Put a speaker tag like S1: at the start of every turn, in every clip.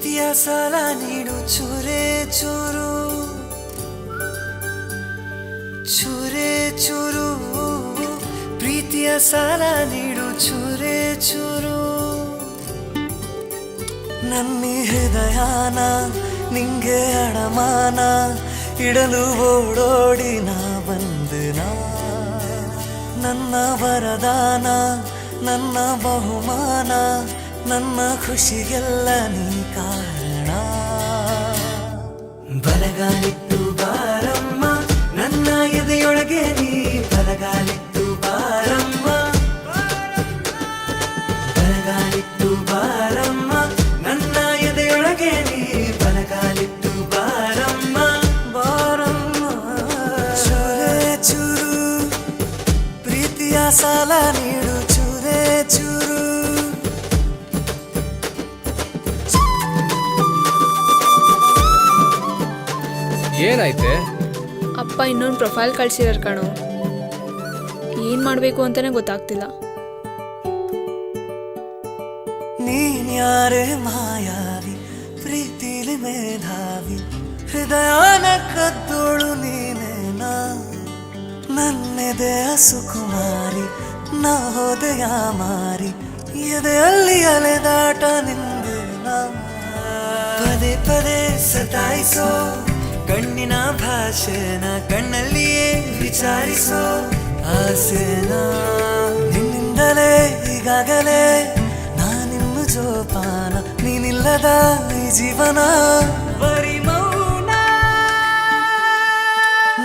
S1: ಪ್ರೀತಿಯ ಸಾಲ ನೀಡು ಚೂರೇ ಚೂರು ಚೂರೇ ಚೂರು ಪ್ರೀತಿಯ ಸಾಲ ನೀಡು ಚೂರೇ ಚೂರು ನನ್ನಿ ಹೃದಯನ ನಿಂಗೆ ಅಡಮಾನ ಇಡಲು ಓಡೋಡಿ ನಾ ಬಂದನ ನನ್ನ ವರದಾನ ನನ್ನ ಬಹುಮಾನ ನನ್ನ ಖುಷಿಗೆಲ್ಲ ನೀ ಕಾರಣ ಬಲಗಾಲಿಟ್ಟು ಬಾರಮ್ಮ ನನ್ನ ಎದೆಯೊಳಗೆ ನೀ ಬಲಗಾಲಿಟ್ಟು ಬಾರಮ್ಮ ಬಲಗಾಲಿಟ್ಟು ಬಾರಮ್ಮ ನನ್ನ ಎದೆಯೊಳಗೆ ನೀ ಬಲಗಾಲಿಟ್ಟು ಬಾರಮ್ಮ ಬಾರಮ್ಮ ಚೂರೇ ಚೂರು ಪ್ರೀತಿಯ ಸಾಲ ನೀಡು ಚೂರೇ ಚೂರು
S2: ಏನಾಯ್ತೆ?
S3: ಅಪ್ಪ ಇನ್ನೊಂದು ಪ್ರೊಫೈಲ್ ಕಳ್ಸಿದಾರೆ ಕಣೋ, ಏನ್ ಮಾಡ್ಬೇಕು ಅಂತಾನೆ ಗೊತ್ತಾಗ್ತಿಲ್ಲ.
S1: ನೀನ್ ಯಾರೇ ಮಾಯಾವಿ ಪ್ರೀತಿಲಿ ಮೇಧಾವಿ ಹೃದಯನ ಕದ್ದೋಳು ನೀನೇನಾ ನನ್ನೆದೆಯ ಸುಕುಮಾರಿ ನಾ ಹೋದೆಯ ಮಾರಿ ಎದೆಯಲ್ಲಿ ಅಲೆದಾಟ ನಿಂದೇನಾ ಪದೇ ಪದೇ ಸತಾಯಿಸೋ ಕಣ್ಣಿನ ಭಾಷೆನ ಕಣ್ಣಲ್ಲಿಯೇ ವಿಚಾರಿಸೋ ಆಸೆನ ನಿನ್ನಿಂದಲೇ ಈಗಾಗಲೇ ನಾನಿನ್ನು ಜೋಪಾನ ನೀನಿಲ್ಲದ ಈ ಜೀವನ ಬರೀ ಮೌನ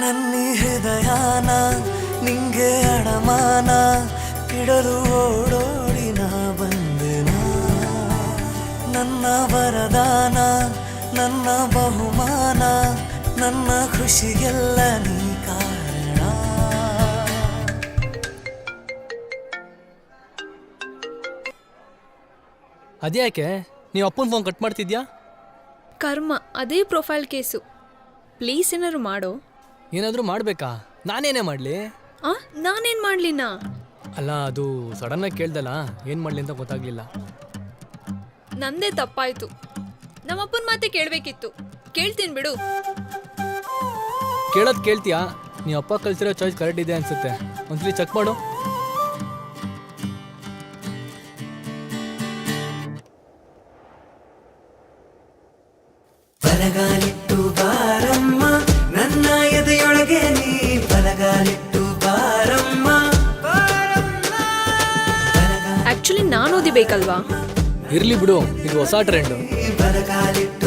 S1: ನನ್ನಿ ಹೃದಯನ ನಿಂಗೆ ಅಡಮಾನ ಇಡಲು ಓಡೋಡಿ ನಾ ಬಂದೆನ ನನ್ನ ವರದಾನ ನನ್ನ ಬಹುಮಾನ ನನ್ನ ಖುಷಿಗೆಲ್ಲ ನೀ ಕಾರಣ
S2: ಅದ್ಯಾಕೆ ನೀವು ಅಪ್ಪನ ಫೋನ್ ಕಟ್ ಮಾಡ್ತಿದ್ಯಾ?
S3: ಕರ್ಮ, ಅದೇ ಪ್ರೊಫೈಲ್ ಕೇಸು. ಪ್ಲೀಸ್ ಏನಾದ್ರು ಮಾಡೋ.
S2: ಏನಾದರೂ ಮಾಡಬೇಕಾ? ನಾನೇನೇ ಮಾಡಲಿ?
S3: ನಾನೇನ್ ಮಾಡ್ಲಿನ?
S2: ಅಲ್ಲ, ಅದು ಸಡನ್ನಾಗಿ ಕೇಳ್ದಲ್ಲ, ಏನು ಮಾಡಲಿ ಅಂತ ಗೊತ್ತಾಗ್ಲಿಲ್ಲ.
S3: ನಂದೇ ತಪ್ಪಾಯ್ತು. ನಮ್ಮಪ್ಪನ ಮಾತೆ ಕೇಳಬೇಕಿತ್ತು. ಕೇಳ್ತೀನಿ ಬಿಡು.
S2: ಕೇಳೋದು ಕೇಳ್ತೀಯಾ? ನೀವು ಅಪ್ಪ ಕಳ್ಸಿರೋ ಚಾಯ್ಸ್ ಕರೆಕ್ಟ್ ಇದೆ ಅನ್ಸುತ್ತೆ. ಒಂದ್ಸಲಿ ಚೆಕ್ ಮಾಡು.
S1: ಬಲಗಾಲಿಟ್ಟು ಬಾರಮ್ಮ ನನ್ನ ಎದೆಯೊಳಗೆ ನೀ ಬಲಗಾಲಿಟ್ಟು ಬಾರಮ್ಮ
S3: ಆಕ್ಚುಲಿ ನಾನು ಓದಿಬೇಕಲ್ವಾ?
S2: ಇರ್ಲಿ ಬಿಡು, ಇದು ಹೊಸ ಟ್ರೆಂಡು.
S1: ಬಲಗಾಲಿಟ್ಟು